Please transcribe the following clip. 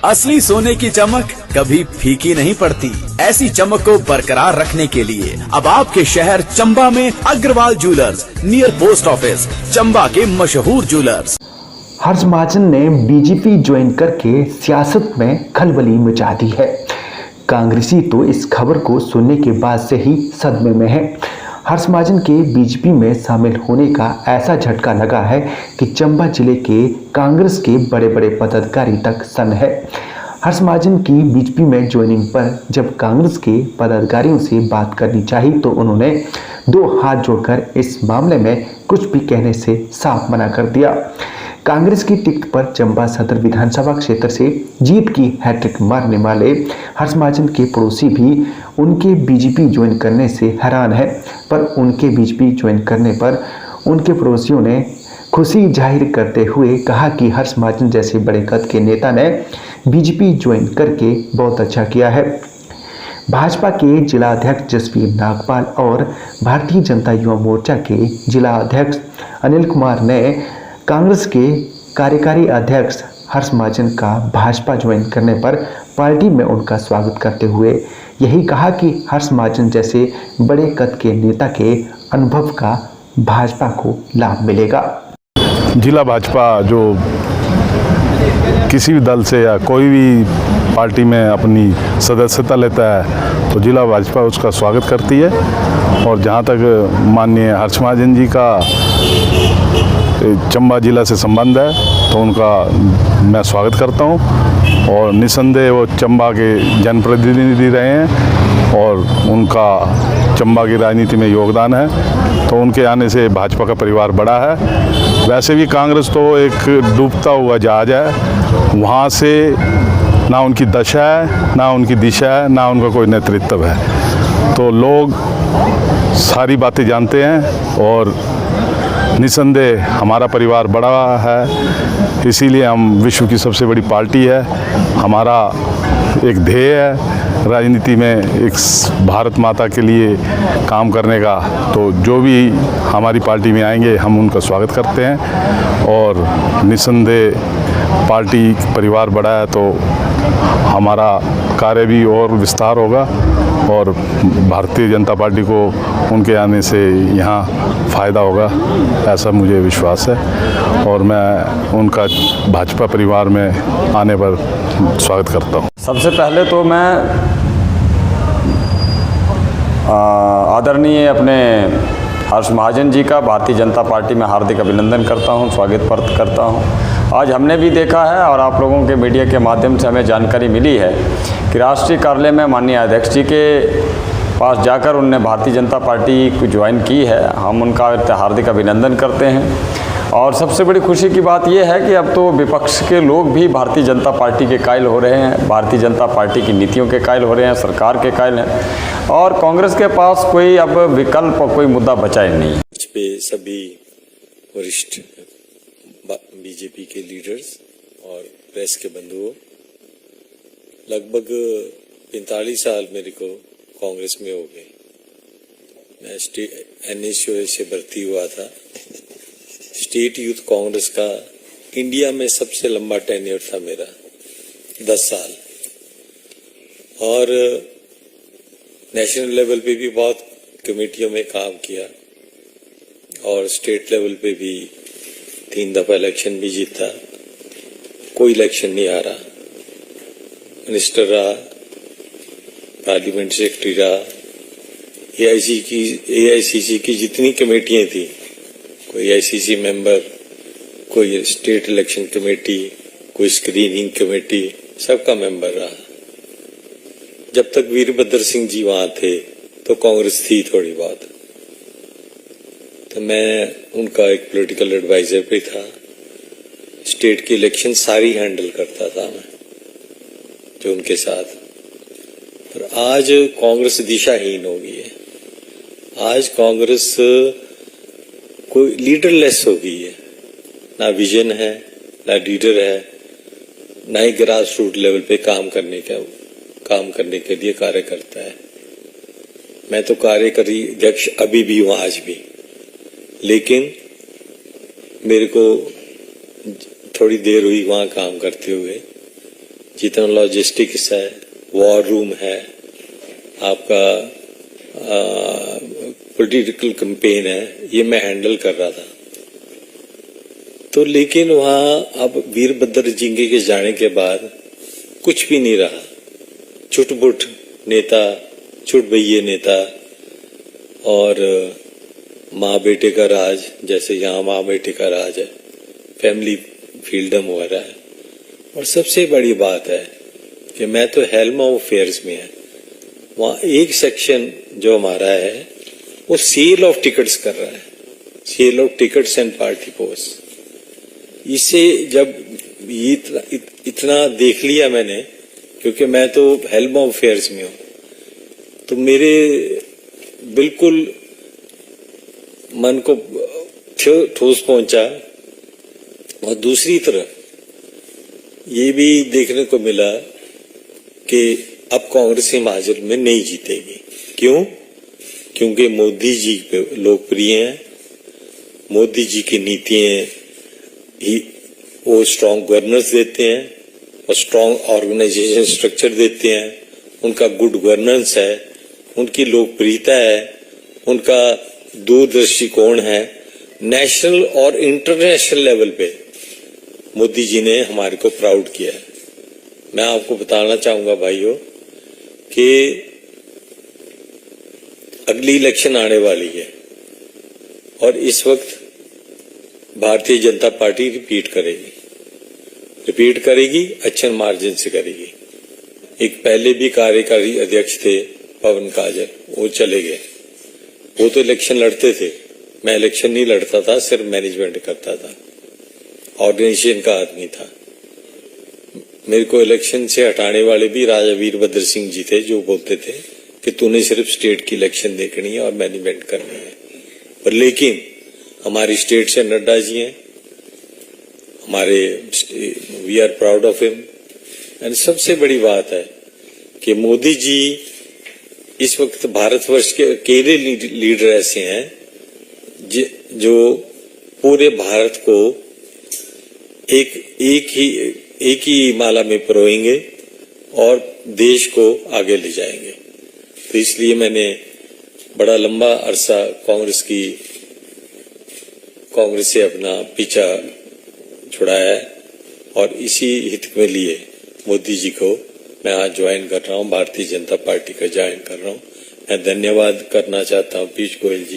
असली सोने की चमक कभी फीकी नहीं पड़ती। ऐसी चमक को बरकरार रखने के लिए अब आपके शहर चंबा में Agarwal jewellers near post office, Chamba के मशहूर ज्वेलर्स। हर्ष महाजन ने बीजेपी ज्वाइन करके सियासत में खलबली मचा दी है। कांग्रेसी तो इस खबर को सुनने के बाद से ही सदमे में है। हर्ष महाजन के बीजेपी में शामिल होने का ऐसा झटका लगा है कि चंबा जिले के कांग्रेस के बड़े बड़े पदाधिकारी तक सन्न है। हर्ष महाजन की बीजेपी में ज्वाइनिंग पर जब कांग्रेस के पदाधिकारियों से बात करनी चाहिए तो उन्होंने दो हाथ जोड़कर इस मामले में कुछ भी कहने से साफ मना कर दिया। कांग्रेस की टिकट पर चंबा सदर विधानसभा क्षेत्र से जीत की हैट्रिक मारने वाले हर्ष महाजन के पड़ोसी भी उनके बीजेपी ज्वाइन करने से हैरान है, पर उनके बीजेपी ज्वाइन करने पर उनके पड़ोसियों ने खुशी जाहिर करते हुए कहा कि हर्ष महाजन जैसे बड़े कद के नेता ने बीजेपी ज्वाइन करके बहुत अच्छा किया है। भाजपा के जिला अध्यक्ष जसवीर नागपाल और भारतीय जनता युवा मोर्चा के जिला अध्यक्ष अनिल कुमार ने कांग्रेस के कार्यकारी अध्यक्ष हर्ष महाजन का भाजपा ज्वाइन करने पर पार्टी में उनका स्वागत करते हुए यही कहा कि हर्ष महाजन जैसे बड़े कद के नेता के अनुभव का भाजपा को लाभ मिलेगा। जिला भाजपा जो किसी भी दल से या कोई भी पार्टी में अपनी सदस्यता लेता है तो जिला भाजपा उसका स्वागत करती है। और जहाँ तक माननीय हर्ष महाजन जी का चंबा जिला से संबंध है तो उनका मैं स्वागत करता हूँ। और निस्संदेह वो चंबा के जनप्रतिनिधि रहे हैं और उनका चंबा की राजनीति में योगदान है, तो उनके आने से भाजपा का परिवार बड़ा है। वैसे भी कांग्रेस तो एक डूबता हुआ जहाज है, वहाँ से ना उनकी दशा है, ना उनकी दिशा है, ना उनका कोई नेतृत्व है। तो लोग सारी बातें जानते हैं और निस्संदेह हमारा परिवार बड़ा है, इसीलिए हम विश्व की सबसे बड़ी पार्टी है। हमारा एक ध्येय है राजनीति में एक भारत माता के लिए काम करने का, तो जो भी हमारी पार्टी में आएंगे हम उनका स्वागत करते हैं। और निस्संदेह पार्टी परिवार बड़ा है तो हमारा कार्य भी और विस्तार होगा और भारतीय जनता पार्टी को उनके आने से यहाँ फ़ायदा होगा, ऐसा मुझे विश्वास है। और मैं उनका भाजपा परिवार में आने पर स्वागत करता हूँ। सबसे पहले तो मैं आदरणीय अपने हर्ष महाजन जी का भारतीय जनता पार्टी में हार्दिक अभिनंदन करता हूँ, स्वागत करता हूँ। आज हमने भी देखा है और आप लोगों के मीडिया के माध्यम से हमें जानकारी मिली है कि राष्ट्रीय कार्यालय में माननीय अध्यक्ष जी के पास जाकर उनने भारतीय जनता पार्टी को ज्वाइन की है। हम उनका हार्दिक अभिनंदन करते हैं। और सबसे बड़ी खुशी की बात यह है कि अब तो विपक्ष के लोग भी भारतीय जनता पार्टी के कायल हो रहे हैं, भारतीय जनता पार्टी की नीतियों के कायल हो रहे हैं, सरकार के कायल हैं और कांग्रेस के पास कोई अब विकल्प और कोई मुद्दा बचा ही नहीं है। पे सभी वरिष्ठ बीजेपी के लीडर्स और प्रेस के बंधुओं, लगभग 45 साल मेरे को कांग्रेस में हो गए। मैं NSUA से भर्ती हुआ था। स्टेट यूथ कांग्रेस का इंडिया में सबसे लंबा टेन्योर था मेरा, 10 साल। और नेशनल लेवल पे भी बहुत कमेटियों में काम किया और स्टेट लेवल पे भी 3 दफा इलेक्शन भी जीता। कोई इलेक्शन नहीं आ रहा, मिनिस्टर रहा, पार्लियामेंट सेक्रेटरी रहा, AICC की जितनी कमेटियां थी, कोई AICC मेंबर, कोई स्टेट इलेक्शन कमेटी, कोई स्क्रीनिंग कमेटी, सबका मेंबर रहा। जब तक वीरभद्र सिंह जी वहां थे तो कांग्रेस थी थोड़ी बहुत, तो मैं उनका एक पॉलिटिकल एडवाइजर भी था। स्टेट की इलेक्शन सारी हैंडल करता था मैं, जो उनके साथ। पर आज कांग्रेस दिशाहीन हो गई है। आज कांग्रेस कोई लीडरलेस हो गई है, ना विजन है, ना लीडर है, ना ही ग्रास रूट लेवल पे काम करने के लिए कार्य करता है। मैं तो कार्यकारी अध्यक्ष अभी भी हूं, आज भी, लेकिन मेरे को थोड़ी देर हुई वहां काम करते हुए। जितना लॉजिस्टिक्स है, वॉर रूम है, आपका पॉलिटिकल कैंपेन है, ये मैं हैंडल कर रहा था। तो लेकिन वहां अब वीरभद्र जिंगे के जाने के बाद कुछ भी नहीं रहा। छुटपुट नेता, छुटभैये नेता और माँ बेटे का राज, जैसे यहाँ माँ बेटे का राज है, फैमिली फ्रीडम हो रहा है। और सबसे बड़ी बात है कि मैं तो हेल्म ऑफ अफेयर्स में है, वहाँ एक सेक्शन जो हमारा है वो सेल ऑफ टिकट्स कर रहा है, sale of tickets and party post. इससे जब इतना देख लिया मैंने, क्योंकि मैं तो हेल्म ऑफ अफेयर्स में हूँ, तो मेरे बिल्कुल मन को ठोस पहुंचा। और दूसरी तरफ ये भी देखने को मिला कि अब कांग्रेस हिमाचल में नहीं जीतेगी। क्यों? क्योंकि मोदी जी पे लोकप्रिय हैं, मोदी जी की नीतियां ही वो स्ट्रांग गवर्नेंस देते हैं और स्ट्रांग ऑर्गेनाइजेशन स्ट्रक्चर देते हैं, उनका गुड गवर्नेंस है, उनकी लोकप्रियता है, उनका दूरदृष्टिकोण है। नेशनल और इंटरनेशनल लेवल पे मोदी जी ने हमारे को प्राउड किया है। मैं आपको बताना चाहूंगा भाइयों कि अगली इलेक्शन आने वाली है और इस वक्त भारतीय जनता पार्टी रिपीट करेगी, अच्छे मार्जिन से करेगी। एक पहले भी कार्यकारी अध्यक्ष थे पवन काजल, वो चले गए। वो तो इलेक्शन लड़ते थे, मैं इलेक्शन नहीं लड़ता था, सिर्फ मैनेजमेंट करता था, ऑर्गेनाइजेशन का आदमी था। मेरे को इलेक्शन से हटाने वाले भी राजा वीरभद्र सिंह जी थे, जो बोलते थे कि तूने सिर्फ स्टेट की इलेक्शन देखनी है और मैनेजमेंट करनी है। पर लेकिन हमारी स्टेट से नड्डा जी हैं, हमारे we are proud of him. And सबसे बड़ी बात है कि मोदी जी इस वक्त भारतवर्ष के अकेले लीडर ऐसे हैं जो पूरे भारत को एक ही माला में परोएंगे और देश को आगे ले जाएंगे। तो इसलिए मैंने बड़ा लंबा अरसा कांग्रेस से अपना पीछा छुड़ाया है और इसी हित में लिए मोदी जी को मैं आज ज्वाइन कर रहा हूं, भारतीय जनता पार्टी का ज्वाइन कर रहा हूं। मैं धन्यवाद करना चाहता हूं पीयूष गोयल जी